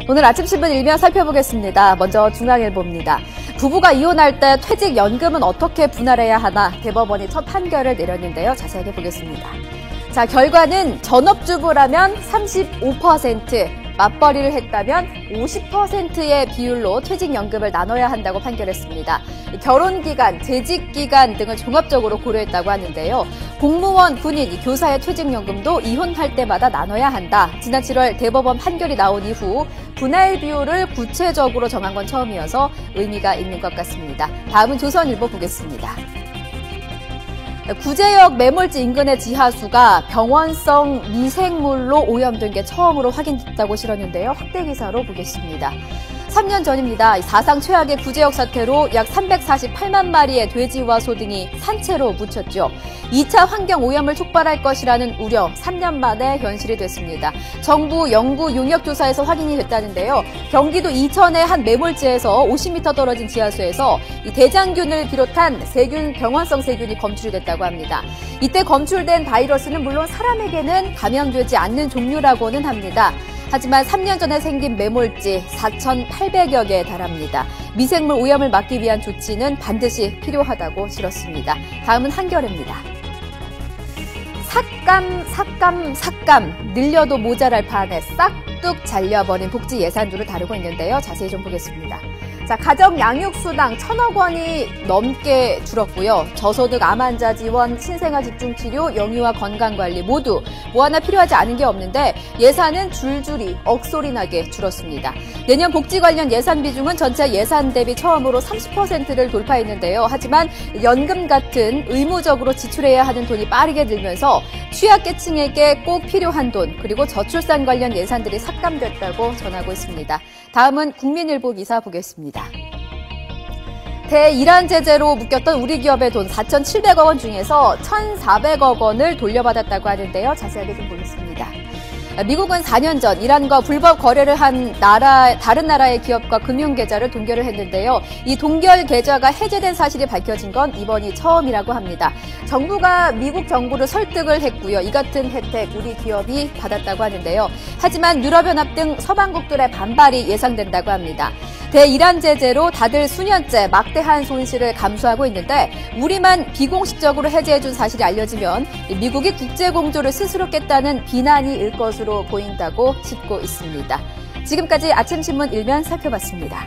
오늘 아침 신문 일면 살펴보겠습니다. 먼저 중앙일보입니다. 부부가 이혼할 때 퇴직연금은 어떻게 분할해야 하나 대법원이 첫 판결을 내렸는데요. 자세하게 보겠습니다. 자, 결과는 전업주부라면 35%, 맞벌이를 했다면 50%의 비율로 퇴직연금을 나눠야 한다고 판결했습니다. 결혼기간, 재직기간 등을 종합적으로 고려했다고 하는데요. 공무원, 군인, 교사의 퇴직연금도 이혼할 때마다 나눠야 한다. 지난 7월 대법원 판결이 나온 이후 분할 비율을 구체적으로 정한 건 처음이어서 의미가 있는 것 같습니다. 다음은 조선일보 보겠습니다. 구제역 매몰지 인근의 지하수가 병원성 미생물로 오염된 게 처음으로 확인됐다고 실었는데요. 확대 기사로 보겠습니다. 3년 전입니다. 사상 최악의 구제역 사태로 약 348만 마리의 돼지와 소 등이 산채로 묻혔죠. 2차 환경 오염을 촉발할 것이라는 우려, 3년 만에 현실이 됐습니다. 정부 연구 용역 조사에서 확인이 됐다는데요. 경기도 이천의 한 매몰지에서 50m 떨어진 지하수에서 이 대장균을 비롯한 세균, 병원성 세균이 검출이 됐다고 합니다. 이때 검출된 바이러스는 물론 사람에게는 감염되지 않는 종류라고는 합니다. 하지만 3년 전에 생긴 매몰지 4,800여 개에 달합니다. 미생물 오염을 막기 위한 조치는 반드시 필요하다고 실었습니다. 다음은 한겨레입니다. 삭감 늘려도 모자랄 판에 싹둑 잘려버린 복지 예산주를 다루고 있는데요. 자세히 좀 보겠습니다. 자, 가정 양육수당 1,000억 원이 넘게 줄었고요. 저소득 암 환자 지원, 신생아 집중치료, 영유아 건강관리 모두 뭐 하나 필요하지 않은 게 없는데 예산은 줄줄이 억소리나게 줄었습니다. 내년 복지 관련 예산 비중은 전체 예산 대비 처음으로 30%를 돌파했는데요. 하지만 연금 같은 의무적으로 지출해야 하는 돈이 빠르게 늘면서 취약계층에게 꼭 필요한 돈 그리고 저출산 관련 예산들이 삭감됐다고 전하고 있습니다. 다음은 국민일보 기사 보겠습니다. 대이란 제재로 묶였던 우리 기업의 돈 4,700억 원 중에서 1,400억 원을 돌려받았다고 하는데요. 자세하게 좀 보겠습니다. 미국은 4년 전 이란과 불법 거래를 한 다른 나라의 기업과 금융계좌를 동결을 했는데요. 이 동결 계좌가 해제된 사실이 밝혀진 건 이번이 처음이라고 합니다. 정부가 미국 정부를 설득을 했고요. 이 같은 혜택 우리 기업이 받았다고 하는데요. 하지만 유럽연합 등 서방국들의 반발이 예상된다고 합니다. 대이란 제재로 다들 수년째 막대한 손실을 감수하고 있는데 우리만 비공식적으로 해제해준 사실이 알려지면 미국이 국제공조를 스스로 깼다는 비난이 일 것으로 보인다고 짚고 있습니다. 지금까지 아침신문 일면 살펴봤습니다.